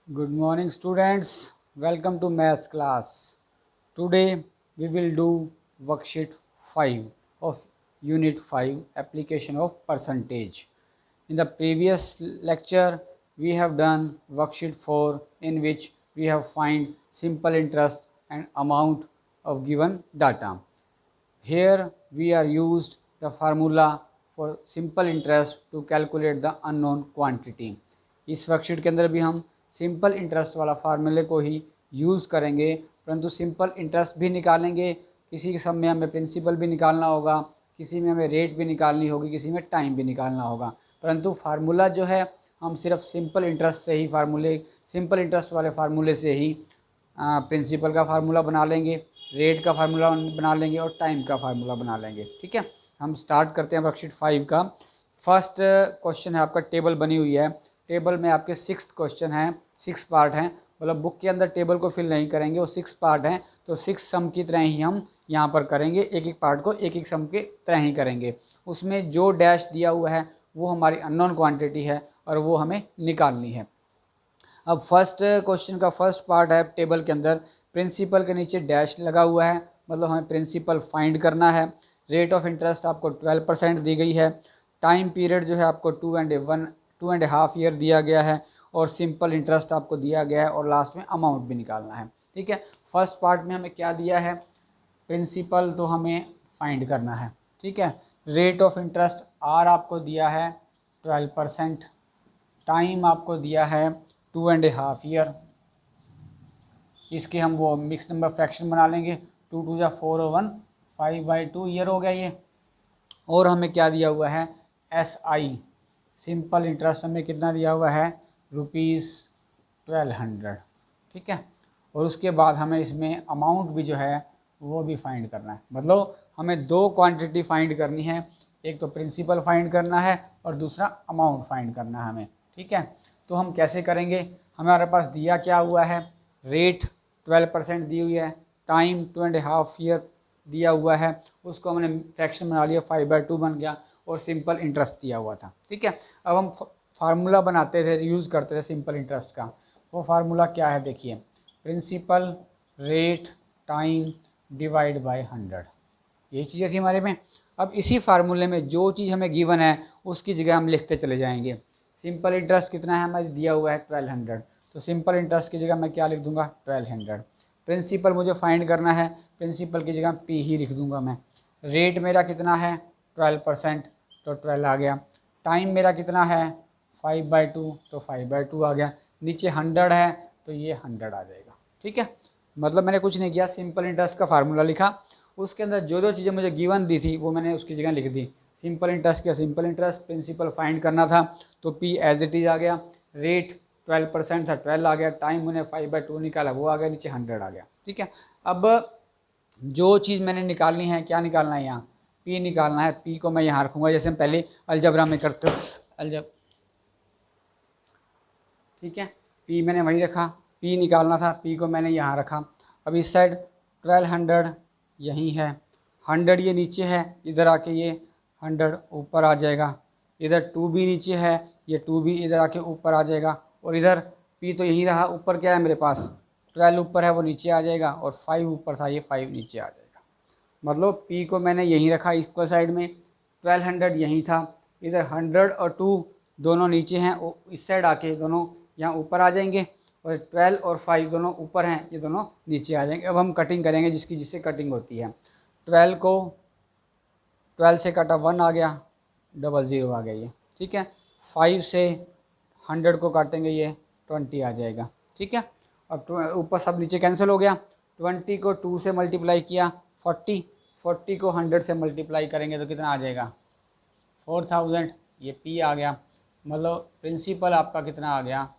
Good morning, students. Welcome to maths class. Today we will do worksheet 5 of unit 5 application of percentage. In the previous lecture we have done worksheet 4 in which we have find simple interest and amount of given data. Here we are used the formula for simple interest to calculate the unknown quantity. इस worksheet के अंदर भी हम simple interest वाला फार्मूले को ही use करेंगे, परंतु सिंपल इंटरेस्ट भी निकालेंगे, किसी सम में हमें प्रिंसिपल भी निकालना होगा, किसी में हमें रेट भी निकालनी होगी, किसी में टाइम भी निकालना होगा। परंतु फार्मूला जो है हम सिर्फ सिंपल इंटरेस्ट से ही सिंपल इंटरेस्ट वाले फार्मूले से ही प्रिंसिपल का फार्मूला बना लेंगे, रेट का फार्मूला बना लेंगे और टाइम का फार्मूला बना लेंगे। ठीक है, हम स्टार्ट करते हैं वर्कशीट 5 का। फर्स्ट क्वेश्चन है आपका, टेबल बनी हुई है, टेबल में आपके 6 क्वेश्चन हैं, 6 पार्ट हैं, मतलब बुक के अंदर टेबल को फिल नहीं करेंगे, वो 6 पार्ट हैं, तो 6 सम की तरह ही हम यहाँ पर करेंगे, एक एक पार्ट को एक एक सम के तरह ही करेंगे। उसमें जो डैश दिया हुआ है वो हमारी अननोन क्वांटिटी है और वो हमें निकालनी है। अब फर्स्ट क्वेश्चन का फर्स्ट पार्ट है, टेबल के अंदर प्रिंसिपल के नीचे डैश लगा हुआ है, मतलब हमें प्रिंसिपल फाइंड करना है। रेट ऑफ इंटरेस्ट आपको 12% दी गई है। टाइम पीरियड जो है आपको 2.5 ईयर दिया गया है और सिंपल इंटरेस्ट आपको दिया गया है और लास्ट में अमाउंट भी निकालना है। ठीक है, फर्स्ट पार्ट में हमें क्या दिया है, प्रिंसिपल तो हमें फाइंड करना है। ठीक है, रेट ऑफ इंटरेस्ट आर आपको दिया है 12%, टाइम आपको दिया है 2.5 ईयर। इसके हम वो मिक्स नंबर फ्रैक्शन बना लेंगे, 2 2 4 और 1 5/2 ईयर हो गया ये। और हमें क्या दिया हुआ है, एस आई सिंपल इंटरेस्ट हमें कितना दिया हुआ है, ₹1200। ठीक है, और उसके बाद हमें इसमें अमाउंट भी जो है वो भी फाइंड करना है, मतलब हमें 2 क्वांटिटी फाइंड करनी है, एक तो प्रिंसिपल फाइंड करना है और दूसरा अमाउंट फाइंड करना है हमें। ठीक है, तो हम कैसे करेंगे, हमारे पास दिया क्या हुआ है, रेट 12% दी हुई है, टाइम 2.5 ईयर दिया हुआ है, उसको हमने फ्रैक्शन बना लिया, 5/2 बन गया और सिंपल इंटरेस्ट दिया हुआ था। ठीक है, अब हम फार्मूला बनाते थे, यूज़ करते थे सिंपल इंटरेस्ट का। वो फार्मूला क्या है, देखिए, principal rate time divide by 100, यही चीज़ें थी हमारे में। अब इसी फार्मूले में जो चीज़ हमें गिवन है उसकी जगह हम लिखते चले जाएंगे। सिंपल इंटरेस्ट कितना है, हमें दिया हुआ है 1200, तो सिंपल इंटरेस्ट की जगह मैं क्या लिख दूंगा, 1200। प्रिंसिपल मुझे फाइंड करना है, प्रिंसिपल की जगह पी ही लिख दूंगा मैं। रेट मेरा कितना है 12%, तो 12 आ गया। टाइम मेरा कितना है 5/2, तो 5/2 आ गया। नीचे 100 है तो ये 100 आ जाएगा। ठीक है, मतलब मैंने कुछ नहीं किया, सिंपल इंटरेस्ट का फार्मूला लिखा, उसके अंदर जो जो चीज़ें मुझे गिवन दी थी वो मैंने उसकी जगह लिख दी। सिंपल इंटरेस्ट किया, सिंपल इंटरेस्ट, प्रिंसिपल फाइंड करना था तो पी एज इट इज आ गया, रेट 12% था 12 आ गया, टाइम मैंने 5/2 निकाला वो आ गया, नीचे 100 आ गया। ठीक है, अब जो चीज़ मैंने निकालनी है, क्या निकालना है, यहाँ पी निकालना है। पी को मैं यहाँ रखूँगा जैसे हम पहले अलजबरा में करते अलजब। ठीक है, पी मैंने वहीं रखा, पी निकालना था, पी को मैंने यहाँ रखा। अब इस साइड 1200 यहीं है, 100 ये नीचे है, इधर आके ये 100 ऊपर आ जाएगा, इधर 2 भी नीचे है, ये 2 भी इधर आके ऊपर आ जाएगा, और इधर पी तो यहीं रहा, ऊपर क्या है मेरे पास 12 ऊपर है वो नीचे आ जाएगा, और 5 ऊपर था ये 5 नीचे आ जाएगा। मतलब पी को मैंने यहीं रखा इक्वल साइड में, 1200 यहीं था, इधर 100 और 2 दोनों नीचे हैं, इस साइड आके दोनों यहाँ ऊपर आ जाएंगे, और 12 और 5 दोनों ऊपर हैं, ये दोनों नीचे आ जाएंगे। अब हम कटिंग करेंगे जिससे कटिंग होती है। 12 से कटा 1 आ गया, 00 आ गया ये। ठीक है, 5 से 100 को काटेंगे ये 20 आ जाएगा। ठीक है, अब ऊपर सब नीचे कैंसिल हो गया, 20 को 2 से मल्टीप्लाई किया 40, 40 को 100 से मल्टीप्लाई करेंगे तो कितना आ जाएगा 4000, ये पी आ गया। मतलब प्रिंसिपल आपका कितना आ गया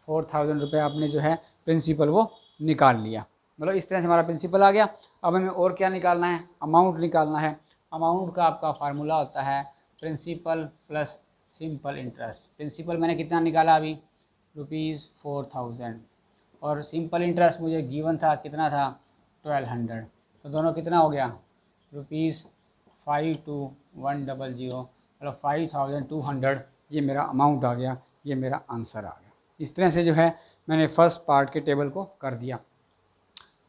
4000 रुपये, आपने जो है प्रिंसिपल वो निकाल लिया। मतलब इस तरह से हमारा प्रिंसिपल आ गया। अब हमें और क्या निकालना है, अमाउंट निकालना है। अमाउंट का आपका फार्मूला होता है principal plus simple interest. Principal मैंने कितना निकाला अभी, ₹4000, और सिंपल इंटरेस्ट मुझे गिवन था कितना था 1200, तो दोनों कितना हो गया ₹52100, मतलब 5200, ये मेरा अमाउंट आ गया, ये मेरा आंसर आ गया। इस तरह से जो है मैंने फर्स्ट पार्ट के टेबल को कर दिया।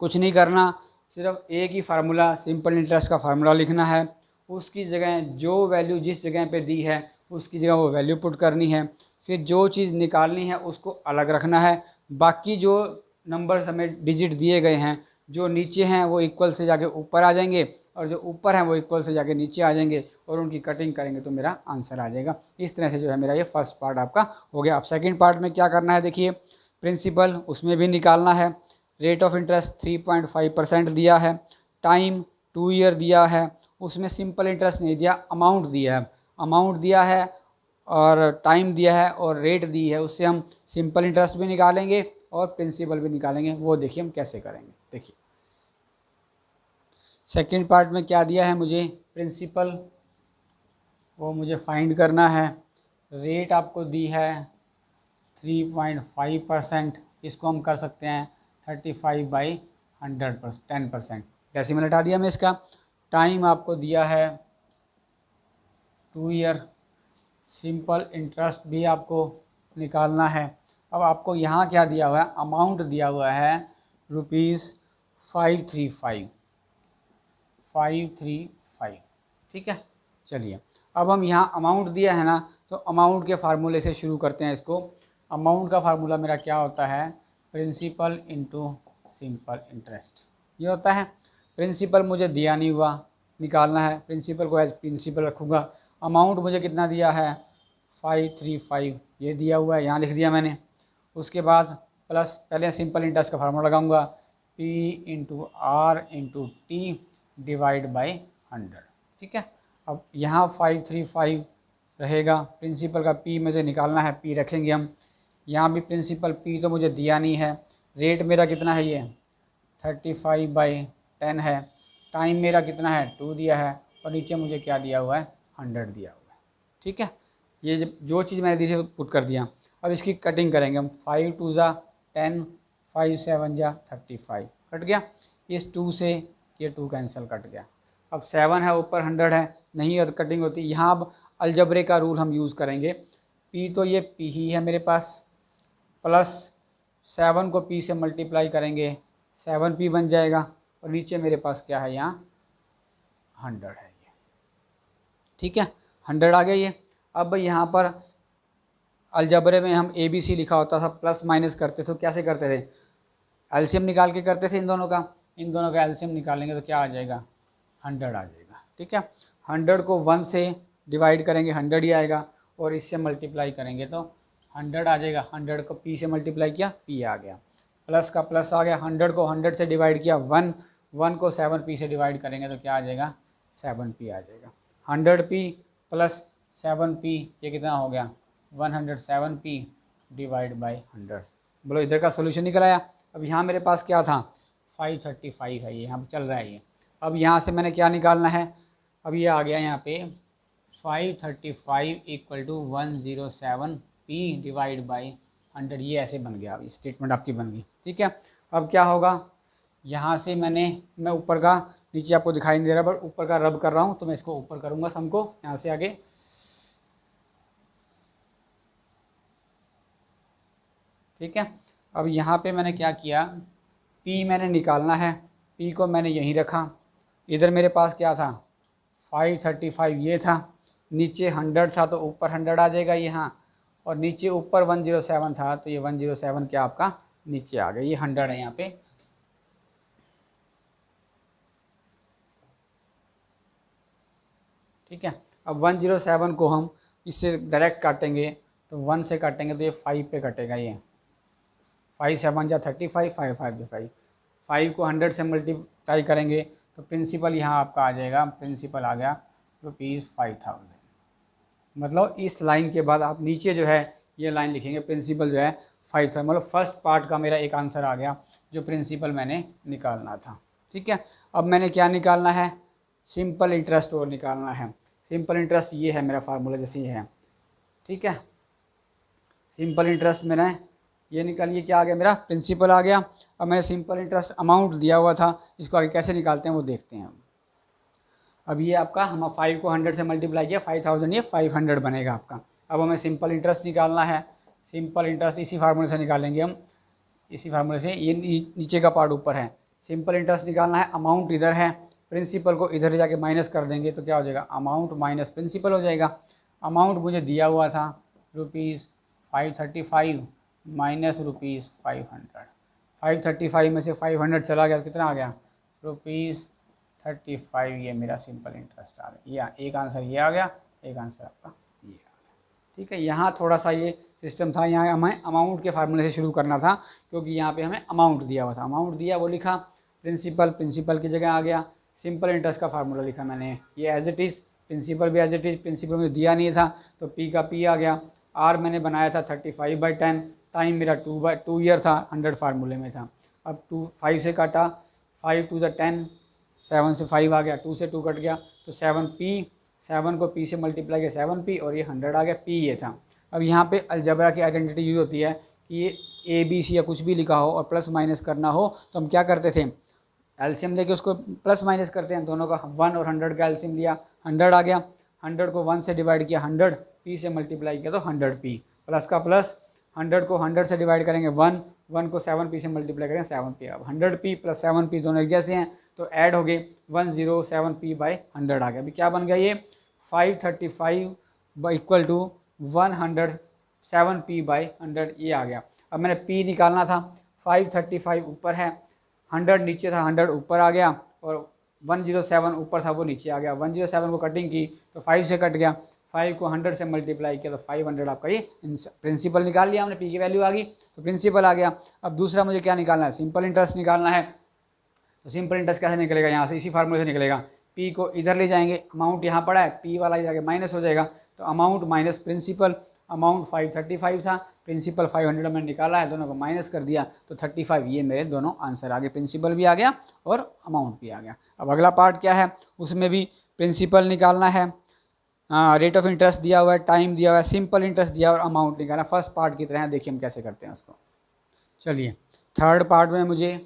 कुछ नहीं करना, सिर्फ एक ही फार्मूला, सिंपल इंटरेस्ट का फार्मूला लिखना है। उसकी जगह जो वैल्यू जिस जगह पे दी है उसकी जगह वो वैल्यू पुट करनी है। फिर जो चीज़ निकालनी है उसको अलग रखना है। बाकी जो नंबर्स हमें डिजिट दिए गए हैं, जो नीचे हैं वो इक्वल से जाके ऊपर आ जाएंगे और जो ऊपर हैं वो इक्वल से जाके नीचे आ जाएंगे और उनकी कटिंग करेंगे तो मेरा आंसर आ जाएगा। इस तरह से जो है मेरा ये फर्स्ट पार्ट आपका हो गया। अब सेकंड पार्ट में क्या करना है, देखिए प्रिंसिपल उसमें भी निकालना है। रेट ऑफ इंटरेस्ट 3.5% दिया है, टाइम 2 ईयर दिया है, उसमें सिंपल इंटरेस्ट नहीं दिया, अमाउंट दिया है। अमाउंट दिया है और टाइम दिया है और रेट दी है, उससे हम सिंपल इंटरेस्ट भी निकालेंगे और प्रिंसिपल भी निकालेंगे। वो देखिए हम कैसे करेंगे। देखिए सेकंड पार्ट में क्या दिया है मुझे, प्रिंसिपल वो मुझे फाइंड करना है। रेट आपको दी है 3.5%, इसको हम कर सकते हैं 35/100%, 10%। डेसिमल हटा दिया मैं इसका। टाइम आपको दिया है 2 ईयर। सिंपल इंटरेस्ट भी आपको निकालना है। अब आपको यहाँ क्या दिया हुआ है, अमाउंट दिया हुआ है ₹535। ठीक है, चलिए अब हम यहाँ अमाउंट दिया है ना, तो अमाउंट के फार्मूले से शुरू करते हैं इसको। अमाउंट का फार्मूला मेरा क्या होता है, प्रिंसिपल इंटू सिंपल इंटरेस्ट, ये होता है। प्रिंसिपल मुझे दिया नहीं हुआ, निकालना है, प्रिंसिपल को एज प्रिंसिपल रखूँगा। अमाउंट मुझे कितना दिया है 535, ये दिया हुआ है, यहाँ लिख दिया मैंने। उसके बाद प्लस पहले सिंपल इंटरेस्ट का फार्मूला लगाऊंगा, P into R into T divide by 100। ठीक है, अब यहाँ 535 रहेगा, प्रिंसिपल का P मुझे निकालना है, P रखेंगे हम। यहाँ भी प्रिंसिपल P तो मुझे दिया नहीं है। रेट मेरा कितना है, ये 35/10 है। टाइम मेरा कितना है 2 दिया है और नीचे मुझे क्या दिया हुआ है 100 दिया हुआ है। ठीक है, ये जो चीज़ मैंने दी थी पुट कर दिया। अब इसकी कटिंग करेंगे हम। 5 2 ज़ा 10, 5 7 ज़ा 35, कट गया। इस 2 से ये 2 कैंसिल, कट गया। अब 7 है, ऊपर 100 है, नहीं तो कटिंग होती। यहाँ अब अलजबरे का रूल हम यूज़ करेंगे। P तो ये P ही है मेरे पास, प्लस 7 को P से मल्टीप्लाई करेंगे, 7P बन जाएगा और नीचे मेरे पास क्या है, यहाँ 100 है ये। ठीक है, 100 आ गया ये। अब यहाँ पर अलजबरे में हम ABC लिखा होता था, प्लस माइनस करते थे, तो कैसे करते थे, एलसीएम निकाल के करते थे इन दोनों का। इन दोनों का एलसीएम निकालेंगे तो क्या आ जाएगा, 100 आ जाएगा। ठीक है, 100 को 1 से डिवाइड करेंगे 100 ही आएगा और इससे मल्टीप्लाई करेंगे तो 100 आ जाएगा। 100 को P से मल्टीप्लाई किया, P आ गया। प्लस का प्लस आ गया। 100 को 100 से डिवाइड किया 1, 1 को 7P से डिवाइड करेंगे तो क्या आ जाएगा, 7P आ जाएगा। 100P प्लस 7P, ये कितना हो गया 107P डिवाइड बाई 100। बोलो इधर का सोल्यूशन निकल आया। अब यहाँ मेरे पास क्या था 535 है, ये यहाँ पर चल रहा है ये। अब यहाँ से मैंने क्या निकालना है, अब ये आ गया यहाँ पे 535 equal to 107P divide by 100, ये ऐसे बन गया। अभी स्टेटमेंट आपकी बन गई। ठीक है, अब क्या होगा, यहाँ से मैं ऊपर का, नीचे आपको दिखाई नहीं दे रहा बट ऊपर का रब कर रहा हूँ, तो मैं इसको ऊपर करूँगा सम को यहाँ से आगे। ठीक है, अब यहाँ पे मैंने क्या किया, P मैंने निकालना है, P को मैंने यहीं रखा। इधर मेरे पास क्या था 535 ये था, नीचे 100 था तो ऊपर 100 आ जाएगा यहाँ, और नीचे ऊपर 107 था तो ये 107 क्या आपका नीचे आ गया, ये 100 है यहाँ पे। ठीक है, अब 107 को हम इससे डायरेक्ट काटेंगे तो 1 से काटेंगे तो ये 5 पे कटेगा। ये 5 7 जा 35, 5 5 जा 5, 5 को 100 से मल्टीप्लाई करेंगे तो प्रिंसिपल यहाँ आपका आ जाएगा, प्रिंसिपल आ गया ₹5000। मतलब इस लाइन के बाद आप नीचे जो है ये लाइन लिखेंगे, प्रिंसिपल जो है 5000। मतलब फर्स्ट पार्ट का मेरा एक आंसर आ गया जो प्रिंसिपल मैंने निकालना था। ठीक है, अब मैंने क्या निकालना है, सिंपल इंटरेस्ट और निकालना है। सिंपल इंटरेस्ट ये है मेरा फार्मूला, जैसे ये है। ठीक है, सिंपल इंटरेस्ट मैंने ये निकालिए, क्या आ गया मेरा प्रिंसिपल आ गया। अब मैंने सिंपल इंटरेस्ट अमाउंट दिया हुआ था, इसको आगे कैसे निकालते हैं वो देखते हैं। अब ये आपका हम 5 को 100 से मल्टीप्लाई किया 5000, ये 500 बनेगा आपका। अब हमें सिंपल इंटरेस्ट निकालना है। सिंपल इंटरेस्ट इसी फार्मूले से निकालेंगे हम, इसी फार्मूले से। ये नीचे का पार्ट ऊपर है। सिंपल इंटरेस्ट निकालना है, अमाउंट इधर है, प्रिंसिपल को इधर जाके माइनस कर देंगे तो क्या हो जाएगा, अमाउंट माइनस प्रिंसिपल हो जाएगा। अमाउंट मुझे दिया हुआ था ₹535 माइनस ₹500। 535 में से 500 चला गया तो कितना आ गया, ₹35। ये मेरा सिंपल इंटरेस्ट आ गया। एक आंसर ये आ गया, एक आंसर आपका ये आ गया। ठीक है, यहाँ थोड़ा सा ये सिस्टम था, यहाँ हमें अमाउंट के फार्मूले से शुरू करना था, क्योंकि यहाँ पे हमें अमाउंट दिया हुआ था। अमाउंट दिया वो लिखा, प्रिंसिपल की जगह आ गया, सिंपल इंटरेस्ट का फार्मूला लिखा मैंने, ये एज इट इज़, प्रिंसिपल भी एज इट इज़। प्रिंसिपल मुझे दिया नहीं था तो पी का पी आ गया। आर मैंने बनाया था 35/10, टाइम मेरा 2 ईयर था, 100 फार्मूले में था। अब 5 से काटा, 5 2 10, 7 से 5 आ गया, 2 से 2 कट गया तो 7p, 7 को p से मल्टीप्लाई किया 7p और ये 100 आ गया, p ये था। अब यहाँ पे अलजबरा की आइडेंटिटी यूज़ होती है कि ये ABC या कुछ भी लिखा हो और प्लस माइनस करना हो तो हम क्या करते थे, एलसीएम लेके उसको प्लस माइनस करते हैं। दोनों का 1 और 100 का एलसीएम लिया, 100 आ गया, 100 को 1 से डिवाइड किया 100, p से मल्टीप्लाई किया तो 100p, प्लस का प्लस, 100 को 100 से डिवाइड करेंगे 1, 1 को 7p से मल्टीप्लाई करेंगे 7p। अब 100p प्लस 7p दोनों एक जैसे हैं तो ऐड हो गए, 107p/100 आ गया। अभी क्या बन गया ये, 535 इक्वल टू 107p/100 ये आ गया। अब मैंने p निकालना था, 535 ऊपर है, 100 नीचे था, 100 ऊपर आ गया और 107 ऊपर था वो नीचे आ गया। 107 को कटिंग की तो 5 से कट गया, 5 को 100 से मल्टीप्लाई किया तो 500 आपका ये प्रिंसिपल निकाल लिया हमने, पी की वैल्यू आ गई तो प्रिंसिपल आ गया। अब दूसरा मुझे क्या निकालना है, सिंपल इंटरेस्ट निकालना है। तो सिंपल इंटरेस्ट कैसे निकलेगा, यहाँ से इसी फार्मूले से निकलेगा। पी को इधर ले जाएंगे, अमाउंट यहाँ पड़ा है, पी वाला इधर माइनस हो जाएगा तो अमाउंट माइनस प्रिंसिपल। अमाउंट 535 था, प्रिंसिपल 500 मैंने निकाला है, दोनों को माइनस कर दिया तो 35। ये मेरे दोनों आंसर आ गए, प्रिंसिपल भी आ गया और अमाउंट भी आ गया। अब अगला पार्ट क्या है, उसमें भी प्रिंसिपल निकालना है, रेट ऑफ इंटरेस्ट दिया हुआ है, टाइम दिया हुआ है, सिंपल इंटरेस्ट दिया हुआ है और अमाउंट निकालना। फर्स्ट पार्ट की तरह है, देखिए हम कैसे करते हैं उसको। चलिए, थर्ड पार्ट में मुझे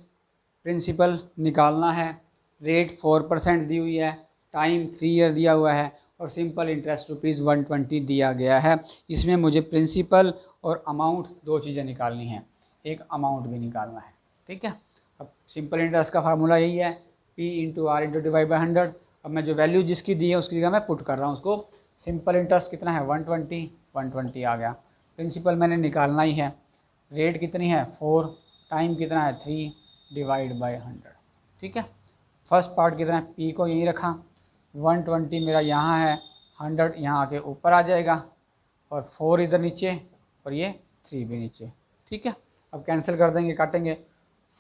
प्रिंसिपल निकालना है, रेट 4% दी हुई है, टाइम 3 ईयर दिया हुआ है और सिंपल इंटरेस्ट ₹120 दिया गया है। इसमें मुझे प्रिंसिपल और अमाउंट दो चीज़ें निकालनी है, एक अमाउंट भी निकालना है। ठीक है, अब सिंपल इंटरेस्ट का फार्मूला यही है, P × R × डिवाइड/100। अब मैं जो वैल्यू जिसकी दी है उसकी जगह मैं पुट कर रहा हूँ उसको। सिंपल इंटरेस्ट कितना है, 120 आ गया। प्रिंसिपल मैंने निकालना ही है, रेट कितनी है 4, टाइम कितना है 3 डिवाइड/100। ठीक है, फर्स्ट पार्ट की तरह P को यहीं रखा, 120 मेरा यहाँ है, 100 यहाँ आके ऊपर आ जाएगा और 4 इधर नीचे और ये 3 भी नीचे। ठीक है, अब कैंसिल कर देंगे, काटेंगे,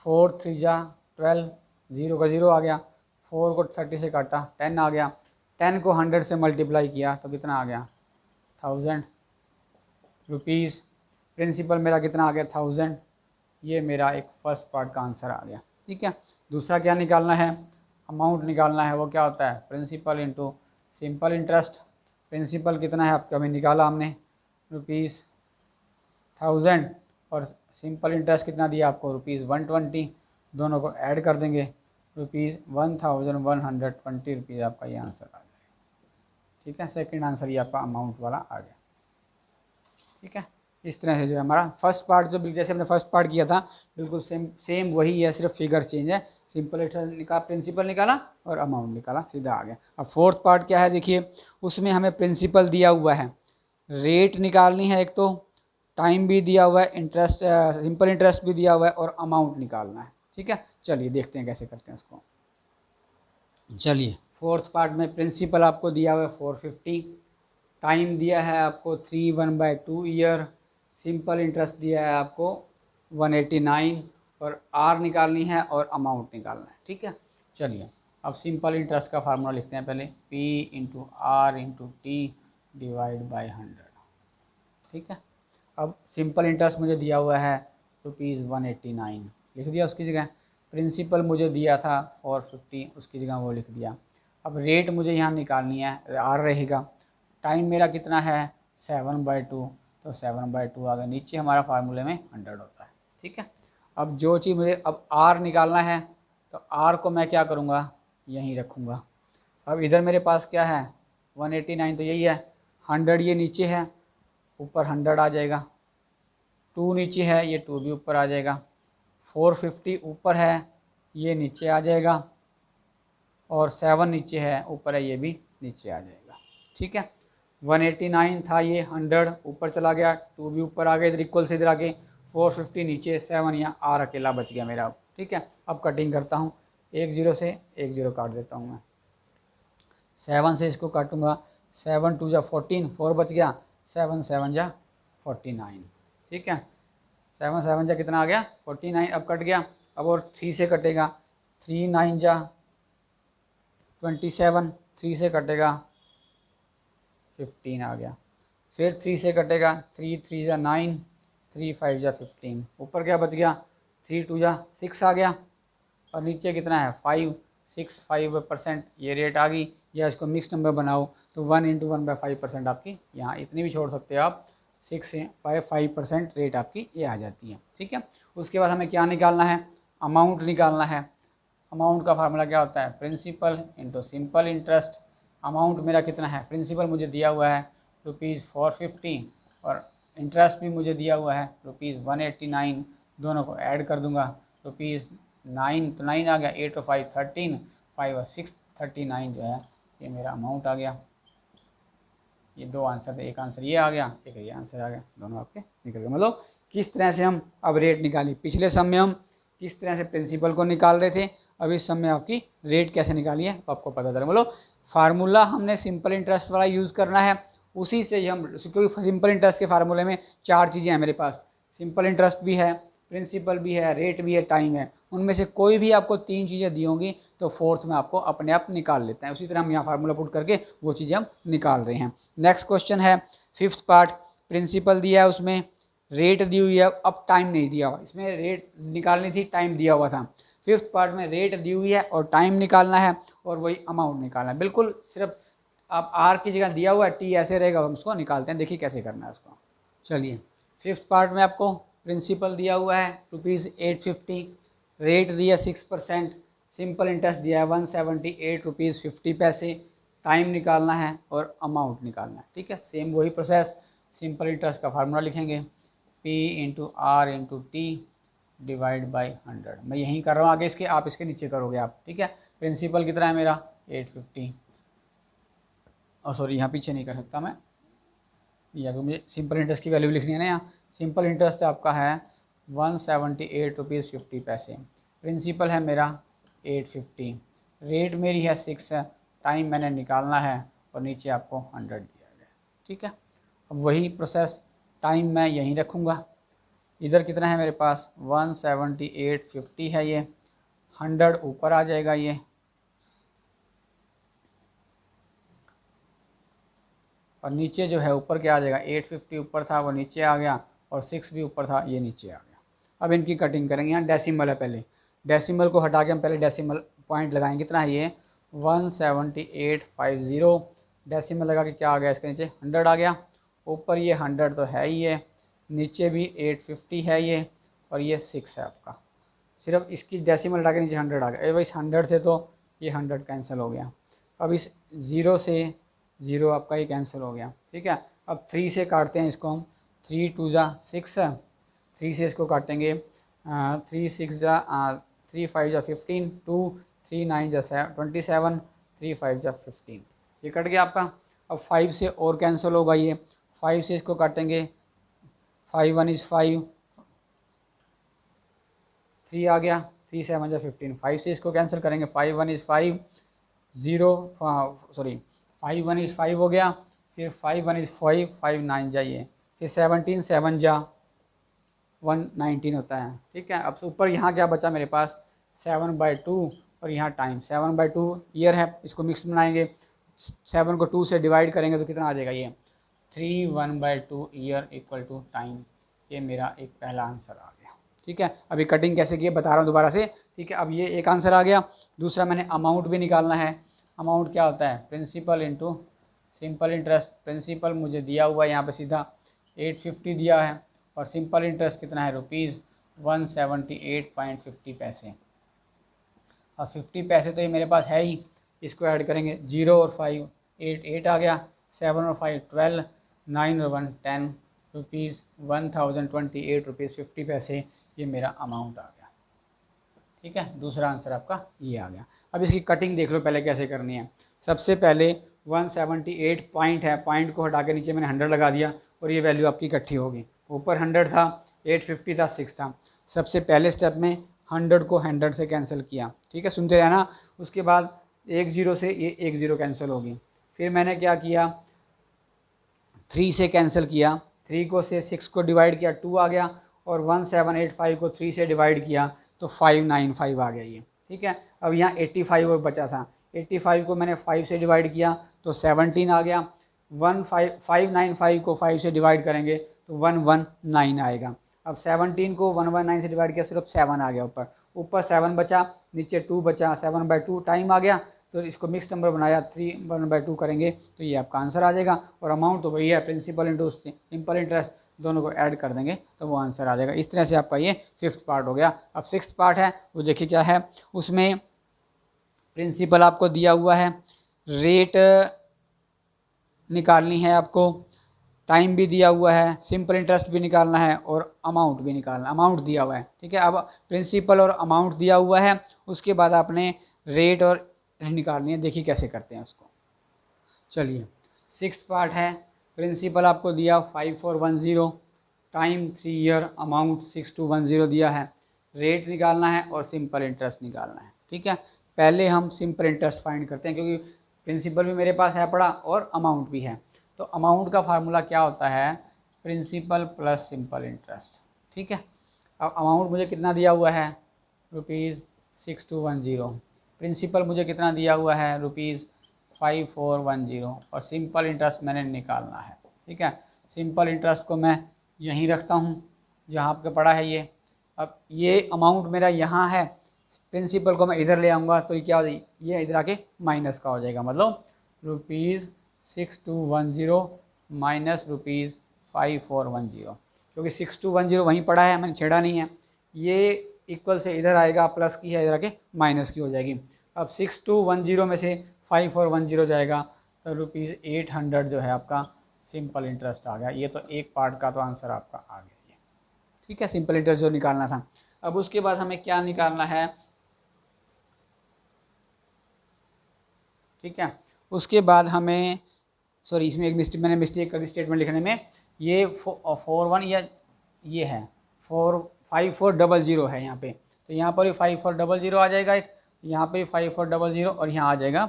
4 3 जा 12, 0 का 0 आ गया, 4 को 30 से काटा 10 आ गया, 10 को 100 से मल्टीप्लाई किया तो कितना आ गया, ₹1000। प्रिंसिपल मेरा कितना आ गया, 1000। ये मेरा एक फर्स्ट पार्ट का आंसर आ गया। ठीक है, दूसरा क्या निकालना है, अमाउंट निकालना है। वो क्या होता है, principal into simple interest. Principal कितना है आपका, अभी निकाला हमने ₹1000 और सिंपल इंटरेस्ट कितना दिया आपको, ₹120। दोनों को ऐड कर देंगे, ₹1120 आपका ये आंसर आ गया। ठीक है, सेकंड आंसर ये आपका अमाउंट वाला आ गया। ठीक है, इस तरह से जो है हमारा फर्स्ट पार्ट, जो जैसे हमने फर्स्ट पार्ट किया था बिल्कुल सेम वही है, सिर्फ फिगर चेंज है। सिंपल इंटरेस्ट निकाला, प्रिंसिपल निकाला और अमाउंट निकाला, सीधा आ गया। अब फोर्थ पार्ट क्या है, देखिए उसमें हमें प्रिंसिपल दिया हुआ है, रेट निकालनी है एक तो, टाइम भी दिया हुआ है, इंटरेस्ट सिंपल इंटरेस्ट भी दिया हुआ है और अमाउंट निकालना है। ठीक है, चलिए देखते हैं कैसे करते हैं उसको। चलिए, फोर्थ पार्ट में प्रिंसिपल आपको दिया हुआ है 450, टाइम दिया है आपको 3 1/2 ईयर, सिंपल इंटरेस्ट दिया है आपको 189 और आर निकालनी है और अमाउंट निकालना है। ठीक है, चलिए अब सिंपल इंटरेस्ट का फार्मूला लिखते हैं पहले, P × R × T डिवाइड/100। ठीक है, अब सिंपल इंटरेस्ट मुझे दिया हुआ है ₹189, लिख दिया उसकी जगह। प्रिंसिपल मुझे दिया था 450, उसकी जगह वो लिख दिया। अब रेट मुझे यहाँ निकालनी है, R रहेगा। टाइम मेरा कितना है 7/2, तो 7/2 आ गया, नीचे हमारा फार्मूले में 100 होता है। ठीक है, अब जो चीज़ मुझे अब R निकालना है तो R को मैं क्या करूँगा, यहीं रखूँगा। अब इधर मेरे पास क्या है 189, तो यही है, 100 ये नीचे है, ऊपर 100 आ जाएगा। 2 नीचे है, ये 2 भी ऊपर आ जाएगा। 450 ऊपर है, ये नीचे आ जाएगा। और 7 नीचे है, ऊपर है, ये भी नीचे आ जाएगा। ठीक है, 189 था, ये 100 ऊपर चला गया, 2 भी ऊपर आ गए, इधर इक्वल से इधर आके 450 नीचे, 7 यहाँ आर अकेला बच गया मेरा। ठीक है, अब कटिंग करता हूँ, 1 0 से 1 0 काट देता हूँ मैं। 7 से इसको काटूंगा, 7 2 जा 14, 4 बच गया, 7 7 जा 49। ठीक है, 7 7 जा कितना आ गया 49। अब कट गया, अब और 3 से कटेगा, 3 9 जा 27, 3 से कटेगा 15 आ गया। फिर 3 से कटेगा, 3 3 जा 9, 3 5 जा 15। ऊपर क्या बच गया, 3 2 जा 6 आ गया। और नीचे कितना है 5 6 5% ये रेट आ गई। या इसको मिक्स नंबर बनाओ तो 1 × 1/5% आपकी यहाँ इतनी भी छोड़ सकते हो आप, 6/5% रेट आपकी ये आ जाती है। ठीक है, उसके बाद हमें क्या निकालना है, अमाउंट निकालना है। अमाउंट का फार्मूला क्या होता है, principal into simple interest. Amount मेरा कितना है, प्रिंसिपल मुझे दिया हुआ है ₹450 और इंटरेस्ट भी मुझे दिया हुआ है ₹189। दोनों को ऐड कर दूंगा, ₹9 तो 9 आ गया, 8 और 5 13, 5 और 6 39 जो है ये मेरा अमाउंट आ गया। ये 2 आंसर थे, एक आंसर ये आ गया, एक ये आंसर आ गया, दोनों आपके निकल गए। मतलब किस तरह से हम अब रेट निकाली, पिछले सम में हम किस तरह से प्रिंसिपल को निकाल रहे थे, अब इस सम में आपकी रेट कैसे निकाली है तो आपको पता चला। मतलब फार्मूला हमने सिंपल इंटरेस्ट वाला यूज़ करना है, उसी से ही हम, क्योंकि सिंपल इंटरेस्ट के फार्मूले में 4 चीज़ें हैं मेरे पास, सिंपल इंटरेस्ट भी है, प्रिंसिपल भी है, रेट भी है, टाइम है। उनमें से कोई भी आपको 3 चीज़ें दी होंगी तो फोर्थ में आपको अपने आप निकाल लेते हैं। उसी तरह हम यहाँ फार्मूला पुट करके वो चीज़ें हम निकाल रहे हैं। नेक्स्ट क्वेश्चन है 5th पार्ट, प्रिंसिपल दिया है, उसमें रेट दी हुई है, अब टाइम नहीं दिया हुआ, इसमें रेट निकालनी थी, टाइम दिया हुआ था। 5th पार्ट में रेट दी हुई है और टाइम निकालना है और वही अमाउंट निकालना है। बिल्कुल सिर्फ आप आर की जगह दिया हुआ है, टी ऐसे रहेगा, हम उसको निकालते हैं, देखिए कैसे करना है उसको। चलिए, 5th पार्ट में आपको प्रिंसिपल दिया हुआ है ₹850, रेट दिया 6%, सिंपल इंटरेस्ट दिया है ₹178.50, टाइम निकालना है और अमाउंट निकालना है। ठीक है, सेम वही प्रोसेस, सिंपल इंटरेस्ट का फार्मूला लिखेंगे P × R × T / 100। मैं यहीं कर रहा हूँ, आगे इसके आप इसके नीचे करोगे आप। ठीक है, प्रिंसिपल कितना है मेरा 850, और सॉरी यहाँ पीछे नहीं कर सकता मैं, या तो मुझे सिंपल इंटरेस्ट की वैल्यू लिखनी है ना। यहाँ सिंपल इंटरेस्ट आपका है ₹178.50, प्रिंसिपल है मेरा 850, रेट मेरी है 6 है, टाइम मैंने निकालना है और नीचे आपको 100 दिया गया। ठीक है, अब वही प्रोसेस, टाइम मैं यहीं रखूँगा, इधर कितना है मेरे पास 178.50 है, ये 100 ऊपर आ जाएगा ये, और नीचे जो है ऊपर क्या आ जाएगा 850 ऊपर था वो नीचे आ गया, और 6 भी ऊपर था ये नीचे आ गया। अब इनकी कटिंग करेंगे, यहाँ डेसिमल है, पहले डेसिमल को हटा के हम पहले डेसिमल पॉइंट लगाएंगे। कितना है ये 178.50, डेसिमल लगा के क्या आ गया, इसके नीचे 100 आ गया। ऊपर ये 100 तो है ही है, नीचे भी 850 है ये, और ये 6 है आपका, सिर्फ इसकी डेसिमल हटा के नीचे 100 आ गया। भाई 100 से तो ये 100 कैंसिल हो गया, अब इस 0 से 0 आपका ये कैंसिल हो गया। ठीक है, अब 3 से काटते हैं इसको हम, 3 2 जा 6, 3 से इसको काटेंगे, 3 6 जा 3 5 जा 15, 2 3 9 जा 27, 3 5 जा 15, ये कट गया आपका। अब 5 से और कैंसिल होगा ये, 5 से इसको काटेंगे, 5 1 = 5, 3 आ गया, 3 7 जा 15, 5 से इसको कैंसिल करेंगे, 5 1 = 5, 0 सॉरी 5 1 = 5 हो गया, फिर 5 1 = 5, 5 9 जाइए, फिर 17 7 जा 119 होता है। ठीक है, अब ऊपर यहाँ क्या बचा मेरे पास 7/2, और यहाँ टाइम 7/2 ईयर है, इसको मिक्स बनाएंगे, 7 को 2 से डिवाइड करेंगे तो कितना आ जाएगा ये 3 1/2 ईयर = टाइम। ये मेरा एक पहला आंसर आ गया। ठीक है, अभी कटिंग कैसे की है बता रहा हूँ दोबारा से। ठीक है, अब ये एक आंसर आ गया। दूसरा मैंने अमाउंट भी निकालना है। अमाउंट क्या होता है, principal into simple interest. Principal मुझे दिया हुआ है यहाँ पे सीधा 850 दिया है, और सिंपल इंटरेस्ट कितना है ₹178.50। और 50 पैसे तो ये मेरे पास है ही, इसको ऐड करेंगे, 0 और 5 8 8 आ गया, 7 और 5 12, 9 और 1 10, ₹1028.50 ये मेरा अमाउंट आ गया। ठीक है, दूसरा आंसर आपका ये आ गया। अब इसकी कटिंग देख लो पहले कैसे करनी है। सबसे पहले 178 पॉइंट है, पॉइंट को हटा के नीचे मैंने 100 लगा दिया और ये वैल्यू आपकी इकट्ठी होगी। ऊपर 100 था, 850 था, 6 था। सबसे पहले स्टेप में 100 को 100 से कैंसिल किया। ठीक है, सुनते रहना। उसके बाद 1 0 से ये 1 0 कैंसिल होगी। फिर मैंने क्या किया, 3 से कैंसिल किया, 3 को से 6 को डिवाइड किया, 2 आ गया, और 1785 को 3 से डिवाइड किया तो 595 आ गया ये। ठीक है, अब यहाँ 85 और बचा था, 85 को मैंने 5 से डिवाइड किया तो 17 आ गया। 595 को 5 से डिवाइड करेंगे तो 119 आएगा। अब 17 को 119 से डिवाइड किया, सिर्फ 7 आ गया ऊपर, ऊपर 7 बचा, नीचे 2 बचा, 7/2 टाइम आ गया। तो इसको मिक्स नंबर बनाया, 3/2 करेंगे तो ये आपका आंसर आ जाएगा। और अमाउंट तो वही है, प्रिंसिपल इंटू सिंपल इंटरेस्ट, दोनों को ऐड कर देंगे तो वो आंसर आ जाएगा। इस तरह से आपका ये 5th पार्ट हो गया। अब 6th पार्ट है, वो देखिए क्या है। उसमें प्रिंसिपल आपको दिया हुआ है, रेट निकालनी है आपको, टाइम भी दिया हुआ है, सिंपल इंटरेस्ट भी निकालना है और अमाउंट भी निकालना, अमाउंट दिया हुआ है। ठीक है, अब प्रिंसिपल और अमाउंट दिया हुआ है, उसके बाद आपने रेट और निकालनी है। देखिए कैसे करते हैं उसको। चलिए, 6th पार्ट है। प्रिंसिपल आपको दिया 5410, टाइम 3 ईयर, अमाउंट 6210 दिया है, रेट निकालना है और सिंपल इंटरेस्ट निकालना है। ठीक है, पहले हम सिंपल इंटरेस्ट फाइंड करते हैं क्योंकि प्रिंसिपल भी मेरे पास है पड़ा और अमाउंट भी है। तो अमाउंट का फार्मूला क्या होता है, प्रिंसिपल प्लस सिंपल इंटरेस्ट। ठीक है, अब अमाउंट मुझे कितना दिया हुआ है, ₹6210। प्रिंसिपल मुझे कितना दिया हुआ है, ₹5410, और सिंपल इंटरेस्ट मैंने निकालना है। ठीक है, सिंपल इंटरेस्ट को मैं यहीं रखता हूँ जहाँ आपका पड़ा है ये। अब ये अमाउंट मेरा यहाँ है, प्रिंसिपल को मैं इधर ले आऊँगा तो ये क्या हो जाएगी, ये इधर आके माइनस का हो जाएगा, मतलब ₹6210 माइनस ₹5410, क्योंकि 6210 वहीं पड़ा है, मैंने छेड़ा नहीं है। ये इक्वल से इधर आएगा, प्लस की है, इधर आके माइनस की हो जाएगी। अब 6210 में से 5410 जाएगा तो ₹800 जो है आपका सिंपल इंटरेस्ट आ गया। ये तो एक पार्ट का तो आंसर आपका आ गया ये। ठीक है, सिंपल इंटरेस्ट जो निकालना था। अब उसके बाद हमें क्या निकालना है, ठीक है, उसके बाद हमें, सॉरी इसमें एक मैंने मिस्टेक कर दी स्टेटमेंट लिखने में। ये 41 या ये है 5400 है यहाँ पे, तो यहाँ पर भी 5400 आ जाएगा एक, यहाँ पे 5400 और यहाँ आ जाएगा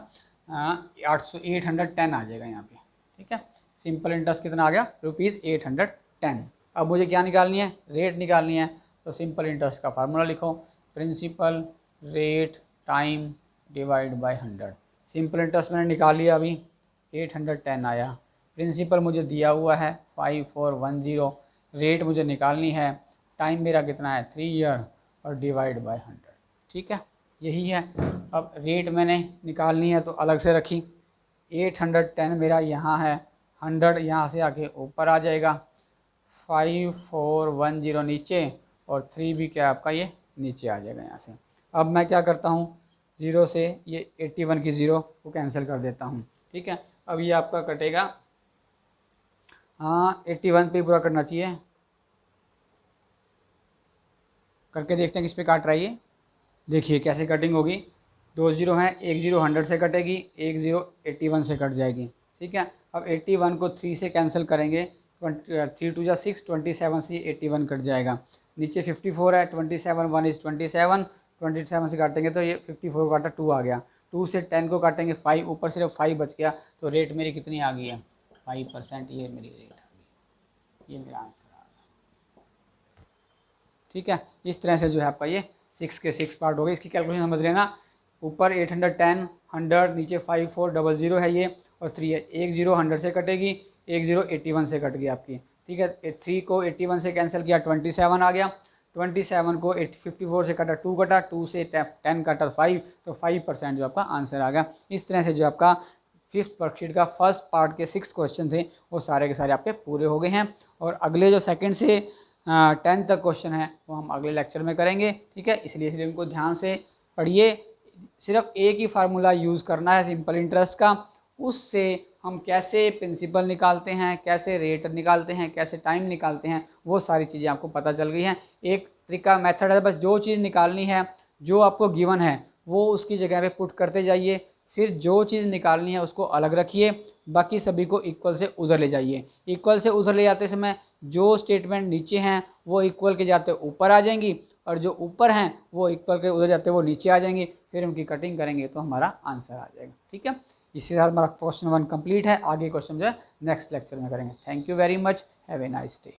810 आ जाएगा यहाँ पे। ठीक है, सिंपल इंटरेस्ट कितना आ गया, ₹810। अब मुझे क्या निकालनी है, रेट निकालनी है। तो सिंपल इंटरेस्ट का फार्मूला लिखो, principal rate time divide by 100। Simple interest मैंने निकाल लिया, अभी 810 आया। प्रिंसिपल मुझे दिया हुआ है 5410, रेट मुझे निकालनी है, टाइम मेरा कितना है 3 ईयर, और डिवाइड बाय 100। ठीक है, यही है। अब रेट मैंने निकालनी है तो अलग से रखी, 810 मेरा यहाँ है, 100 यहाँ से आके ऊपर आ जाएगा, 5410 नीचे, और 3 भी क्या आपका ये नीचे आ जाएगा यहाँ से। अब मैं क्या करता हूँ, 0 से ये 81 की 0 को कैंसिल कर देता हूँ। ठीक है, अब ये आपका कटेगा, हाँ 81 पे पूरा करना चाहिए, करके देखते हैं किस पे काट रहा है ये। देखिए कैसे कटिंग होगी, 2 0 हैं, 1 0 100 से कटेगी, 1 0 81 से कट जाएगी। ठीक है, अब 81 को 3 से कैंसिल करेंगे, 3 2 6, 27 से 81 कट जाएगा। नीचे 54 है, 27 1 इज 27, 27 से काटेंगे तो ये 54 काटा 2 आ गया, 2 से 10 को काटेंगे 5, ऊपर सिर्फ 5 बच गया, तो रेट मेरी कितनी आ गई है, 5%। ये मेरी रेट आ गई, ये मेरा आंसर आ गया। ठीक है, इस तरह से जो है आपका ये 6 के 6 पार्ट हो गए। इसकी कैलकुलेशन समझ लेना, ऊपर 810 100, नीचे 5400 है ये, और 3 है, 1 0 100 से कटेगी, 1 0 81 से कट गई आपकी। ठीक है, 3 को 81 से कैंसिल किया, 27 आ गया, 27 को 54 से कटा, 2 कटा, 2 से 10 कटा 5, तो 5% जो आपका आंसर आ गया। इस तरह से जो आपका 5th वर्कशीट का फर्स्ट पार्ट के 6 क्वेश्चन थे वो सारे के सारे आपके पूरे हो गए हैं। और अगले जो 2nd से 10 तक क्वेश्चन है वो हम अगले लेक्चर में करेंगे। ठीक है, इसलिए इनको ध्यान से पढ़िए। सिर्फ एक ही फार्मूला यूज़ करना है सिंपल इंटरेस्ट का, उससे हम कैसे प्रिंसिपल निकालते हैं, कैसे रेट निकालते हैं, कैसे टाइम निकालते हैं, वो सारी चीज़ें आपको पता चल गई हैं। एक तरीका मेथड है, बस जो चीज़ निकालनी है, जो आपको गिवन है वो उसकी जगह पे पुट करते जाइए, फिर जो चीज़ निकालनी है उसको अलग रखिए, बाकी सभी को इक्वल से उधर ले जाइए। इक्वल से उधर ले जाते समय जो स्टेटमेंट नीचे हैं वो इक्वल के जाते ऊपर आ जाएंगी, और जो ऊपर हैं वो इक्वल के उधर जाते वो नीचे आ जाएंगी। फिर उनकी कटिंग करेंगे तो हमारा आंसर आ जाएगा। ठीक है, इसी साथ हमारा क्वेश्चन 1 कंप्लीट है। आगे क्वेश्चन जो है नेक्स्ट लेक्चर में करेंगे। Thank you very much, have a nice day.